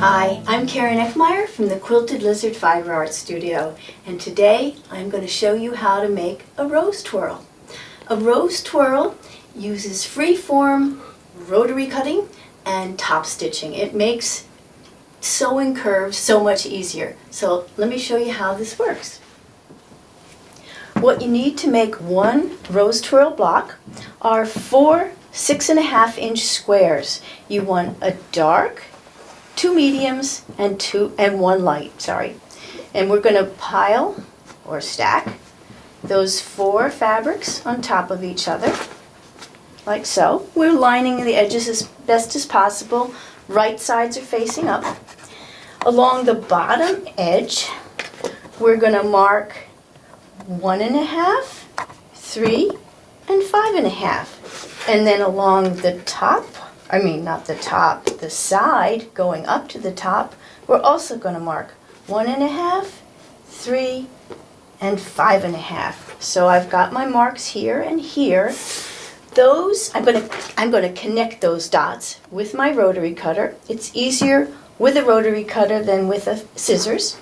Hi, I'm Karen Eckmeier from the Quilted Lizard Fiber Art Studio, and today I'm going to show you how to make a rose twirl. A rose twirl uses free-form rotary cutting and top stitching. It makes sewing curves so much easier. So let me show you how this works. What you need to make one rose twirl block are 4 6.5-inch squares. You want a dark, 2 mediums, and 1 light, And we're going to pile or stack those 4 fabrics on top of each other, like so. We're lining the edges as best as possible. Right sides are facing up. Along the bottom edge, we're going to mark 1.5, 3, and 5.5. And then along the top, the side going up to the top, we're also going to mark 1.5, 3, and 5.5. So I've got my marks here and here. Those, I'm going to connect those dots with my rotary cutter. It's easier with a rotary cutter than with a scissors.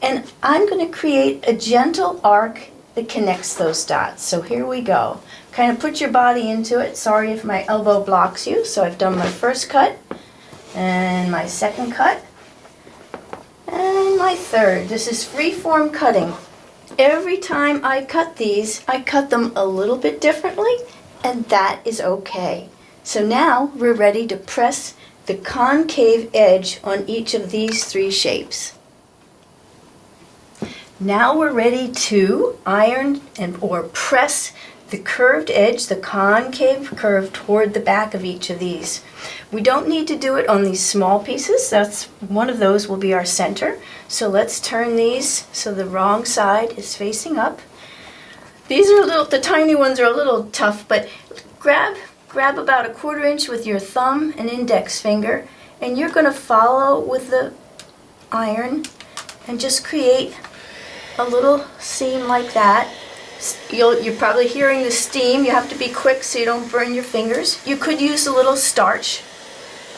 And I'm going to create a gentle arc that connects those dots. So here we go. Kind of put your body into it. Sorry if my elbow blocks you. So I've done my first cut, and my second cut, and my third. This is free-form cutting. Every time I cut these, I cut them a little bit differently, and that is okay. So now we're ready to press the concave edge on each of these 3 shapes. Now we're ready to iron or press the curved edge, the concave curve, toward the back of each of these. We don't need to do it on these small pieces. One of those will be our center. So let's turn these so the wrong side is facing up. These are the tiny ones are a little tough, but grab about 1/4 inch with your thumb and index finger, and you're going to follow with the iron and just create a little seam like that. You're probably hearing the steam. You have to be quick so you don't burn your fingers. You could use a little starch.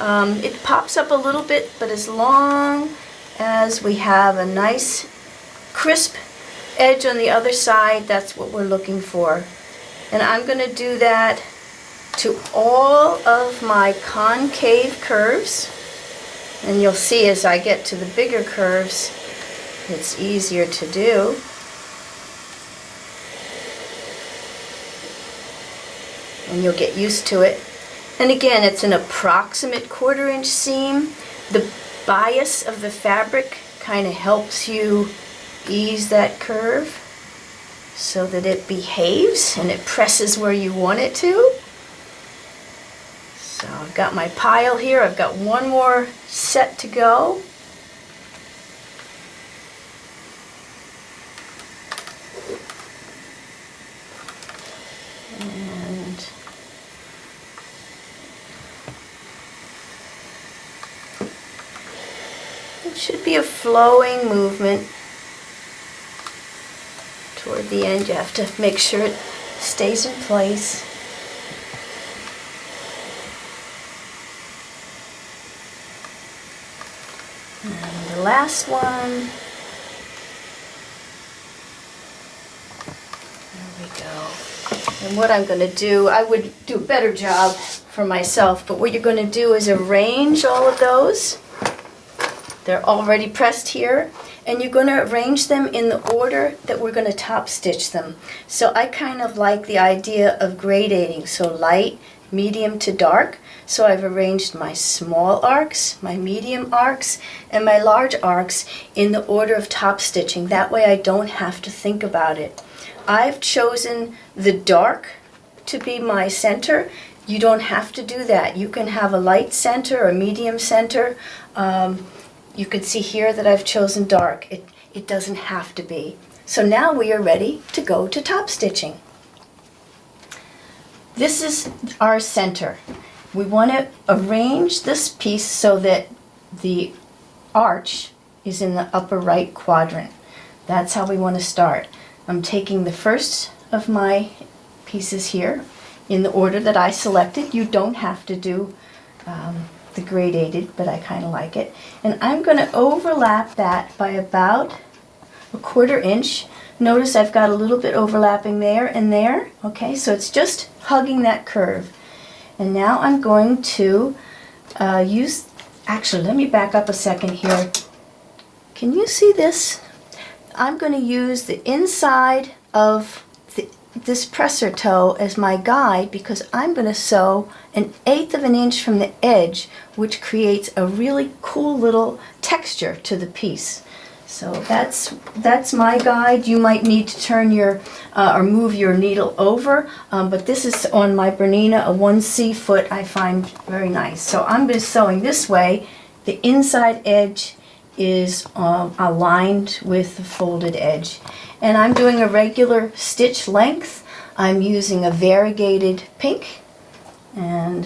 It pops up a little bit, but as long as we have a nice crisp edge on the other side, that's what we're looking for. And I'm going to do that to all of my concave curves. And you'll see as I get to the bigger curves, it's easier to do. And you'll get used to it. And again, it's an approximate 1/4 inch seam. The bias of the fabric kind of helps you ease that curve so that it behaves and it presses where you want it to. So I've got my pile here. I've got one more set to go. And it should be a flowing movement toward the end. You have to make sure it stays in place. And the last one. There we go. And what I'm going to do, I would do a better job for myself, but what you're going to do is arrange all of those. They're already pressed here, and you're going to arrange them in the order that we're going to top stitch them. So I kind of like the idea of gradating, so light, medium to dark. So I've arranged my small arcs, my medium arcs, and my large arcs in the order of top stitching. That way I don't have to think about it. I've chosen the dark to be my center. You don't have to do that. You can have a light center or medium center. You can see here that I've chosen dark. It doesn't have to be. So now we are ready to go to top stitching. This is our center. We want to arrange this piece so that the arch is in the upper right quadrant. That's how we want to start. I'm taking the first of my pieces here in the order that I selected. You don't have to do the gradated, but I kind of like it. And I'm going to overlap that by about a 1/4 inch. Notice I've got a little bit overlapping there and there. Okay, so it's just hugging that curve. And now I'm going to actually, let me back up a second here. Can you see this? I'm going to use the inside of this presser toe as my guide because I'm going to sew 1/8 of an inch from the edge, which creates a really cool little texture to the piece. So that's my guide. You might need to turn your or move your needle over, but this is on my Bernina, a 1C foot. I find very nice. So I'm just sewing this way. The inside edge is aligned with the folded edge. And I'm doing a regular stitch length. I'm using a variegated pink and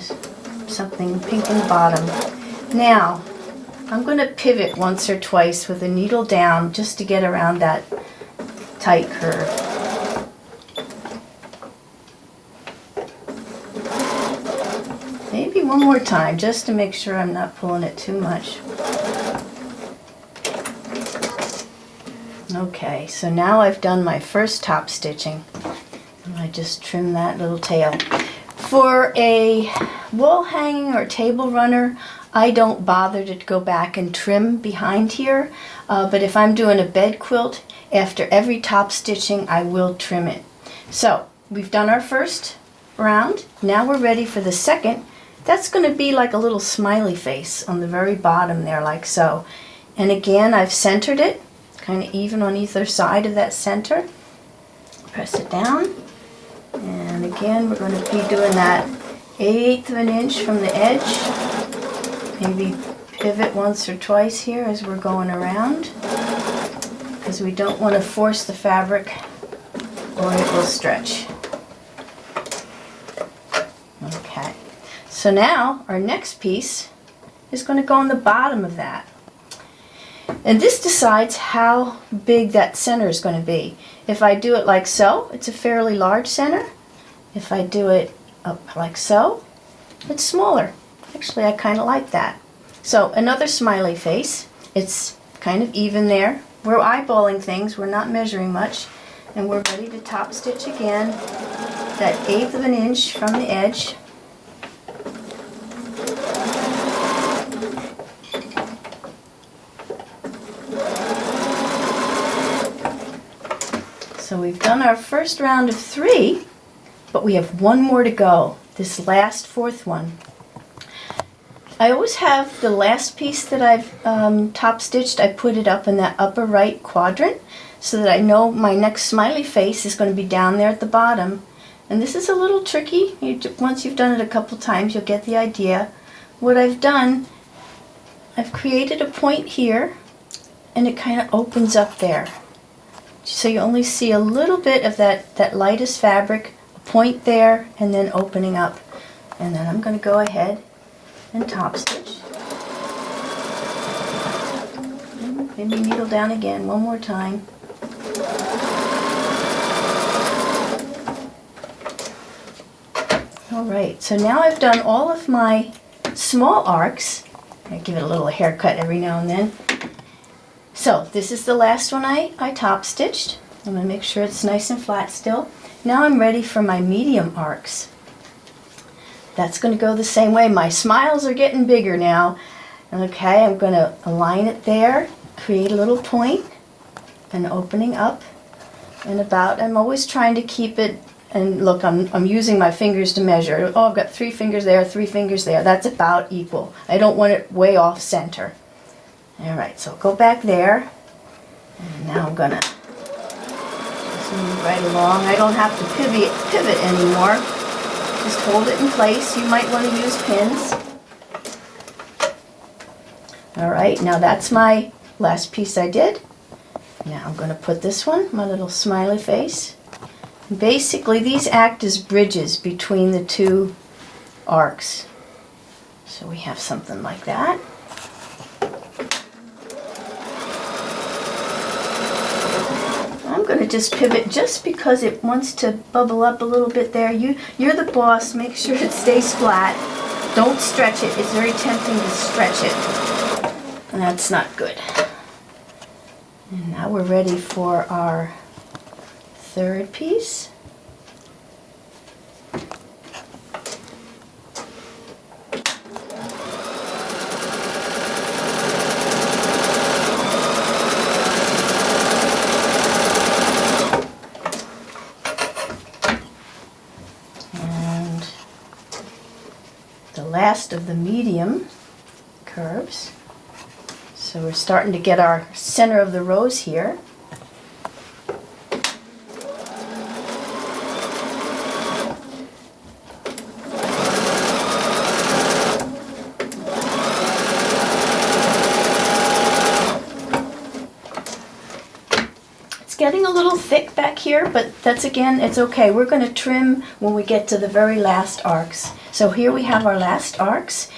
something pink in the bottom. Now, I'm going to pivot once or twice with the needle down just to get around that tight curve. Maybe one more time just to make sure I'm not pulling it too much. Okay, so now I've done my first top stitching. And I just trim that little tail. For a wall hanging or table runner, I don't bother to go back and trim behind here, but if I'm doing a bed quilt, after every top stitching I will trim it. So we've done our first round. Now we're ready for the second. That's going to be like a little smiley face on the very bottom there, like so. And again, I've centered it, kind of even on either side of that center. Press it down. And again, we're going to be doing that 1/8 of an inch from the edge. Maybe pivot once or twice here as we're going around, because we don't want to force the fabric or it will stretch. Okay, so now our next piece is going to go on the bottom of that. And this decides how big that center is going to be. If I do it like so, it's a fairly large center. If I do it up like so, it's smaller. Actually, I kind of like that. So another smiley face. It's kind of even there. We're eyeballing things. We're not measuring much. And we're ready to top stitch again. That 1/8 of an inch from the edge. So we've done our first round of 3, but we have one more to go. This last 4th one. I always have the last piece that I've top stitched, I put it up in that upper right quadrant so that I know my next smiley face is going to be down there at the bottom. And this is a little tricky. Once you've done it a couple times, you'll get the idea. What I've done, I've created a point here and it kind of opens up there. So you only see a little bit of that lightest fabric, a point there, and then opening up. And then I'm going to go ahead and top stitch. Maybe needle down again one more time. Alright, so now I've done all of my small arcs. I give it a little haircut every now and then. So this is the last one I top stitched. I'm going to make sure it's nice and flat still. Now I'm ready for my medium arcs. That's going to go the same way. My smiles are getting bigger now. Okay, I'm going to align it there, create a little point, and opening up and about. I'm always trying to keep it, and look, I'm using my fingers to measure. Oh, I've got 3 fingers there, 3 fingers there. That's about equal. I don't want it way off center. Alright, so go back there. And now I'm going to just move right along. I don't have to pivot anymore. Just hold it in place. You might want to use pins. Alright, now that's my last piece I did. Now I'm going to put this one, my little smiley face. Basically, these act as bridges between the 2 arcs. So we have something like that. I'm going to just pivot just because it wants to bubble up a little bit there. You're the boss. Make sure it stays flat. Don't stretch it. It's very tempting to stretch it. That's not good. And now we're ready for our third piece. And the last of the medium curves. So we're starting to get our center of the rose here. It's getting a little thick back here, but that's, again, it's okay. We're going to trim when we get to the very last arcs. So here we have our last arcs.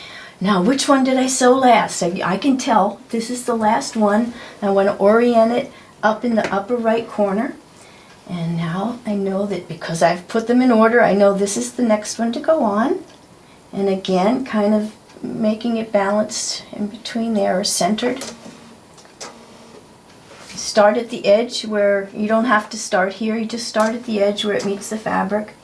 Now, which one did I sew last? I can tell this is the last one. I want to orient it up in the upper right corner. And now I know that because I've put them in order, I know this is the next one to go on. And again, kind of making it balanced in between there, or centered. Start at the edge where you don't have to start here. You just start at the edge where it meets the fabric.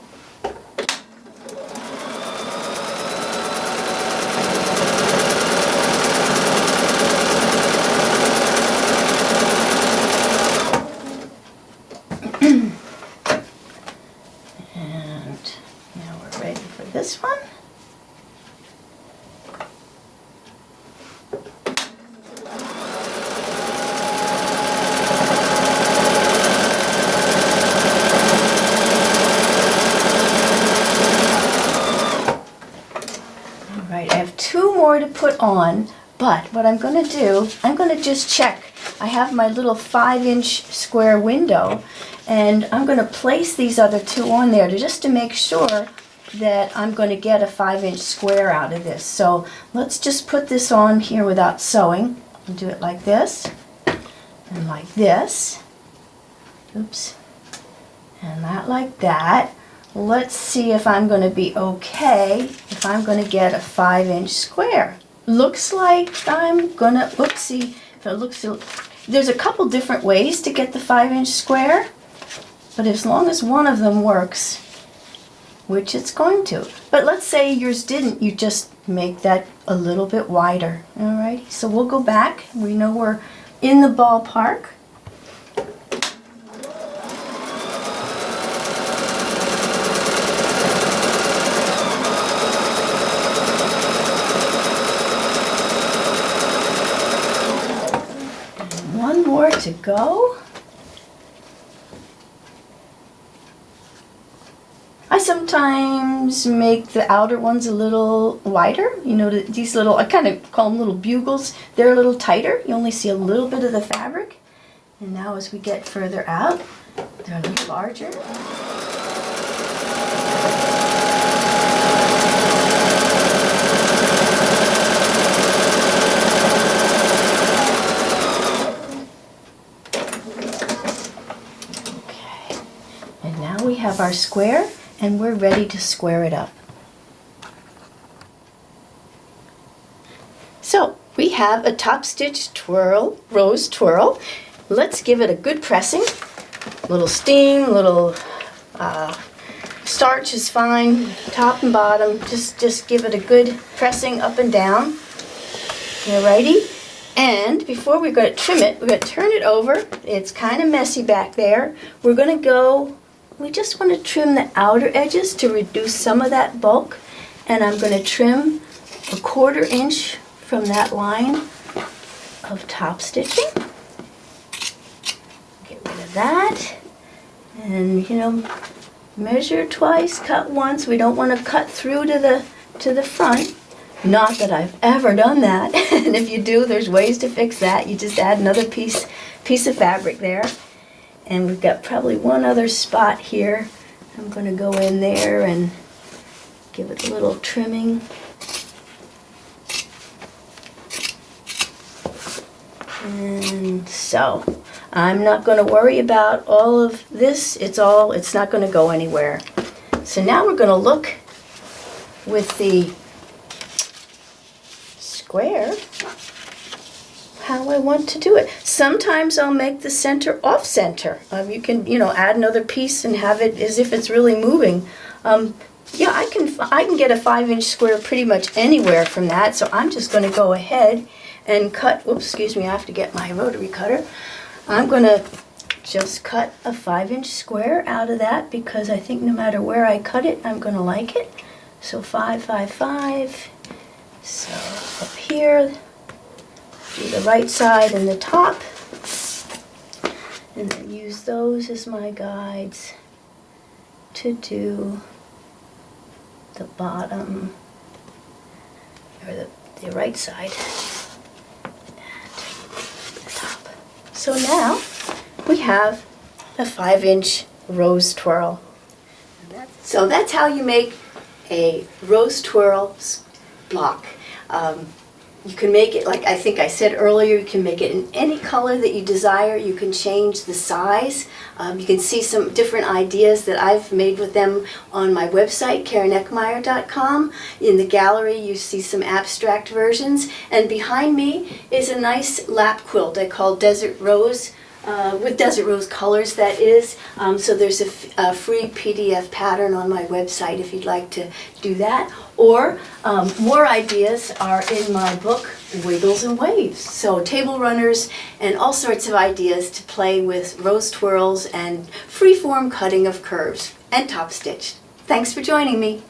This one. All right, I have two more to put on, but what I'm going to do, I'm going to just check. I have my little 5-inch square window, and I'm going to place these other two on there just to make sure that I'm going to get a 5-inch square out of this. So let's just put this on here without sewing. I'll do it like this and like this. Oops. And that like that. Let's see if I'm going to be okay if I'm going to get a 5-inch square. Looks like I'm going to, oopsie, if it looks, there's a couple different ways to get the 5-inch square, but as long as one of them works, which it's going to. But let's say yours didn't, you just make that a little bit wider. Alrighty, so we'll go back. We know we're in the ballpark. And one more to go. I sometimes make the outer ones a little wider. You know, these little, I kind of call them little bugles. They're a little tighter. You only see a little bit of the fabric. And now as we get further out, they're a little larger. Okay. And now we have our square. And we're ready to square it up. So we have a top stitch twirl, rose twirl. Let's give it a good pressing. Little steam, little starch is fine, top and bottom. Just give it a good pressing up and down. Alrighty. And before we're going to trim it, we're going to turn it over. It's kind of messy back there. We're going to go. We just want to trim the outer edges to reduce some of that bulk, and I'm going to trim a 1/4 inch from that line of top stitching. Get rid of that, and you know, measure twice, cut once. We don't want to cut through to the front. Not that I've ever done that, and if you do, there's ways to fix that. You just add another piece of fabric there. And we've got probably one other spot here. I'm going to go in there and give it a little trimming. And so, I'm not going to worry about all of this. It's not going to go anywhere. So now we're going to look with the square how I want to do it. Sometimes I'll make the center off center. You can, add another piece and have it as if it's really moving. Yeah, I can get a 5-inch square pretty much anywhere from that. So I'm just going to go ahead and cut. Oops, excuse me. I have to get my rotary cutter. I'm going to just cut a 5-inch square out of that because I think no matter where I cut it, I'm going to like it. So 5, 5, 5. So up here, do the right side and the top, and then use those as my guides to do the bottom, or the right side and the top. So now we have a 5-inch rose twirl. So that's how you make a rose twirl block. You can make it, like I think I said earlier, you can make it in any color that you desire. You can change the size. You can see some different ideas that I've made with them on my website, Eckmeier.com. In the gallery you see some abstract versions, and behind me is a nice lap quilt I call Desert Rose, with Desert Rose colors, that is. So there's a free PDF pattern on my website if you'd like to do that. Or more ideas are in my book, Wiggles and Waves. So table runners and all sorts of ideas to play with rose twirls and freeform cutting of curves and top stitch. Thanks for joining me.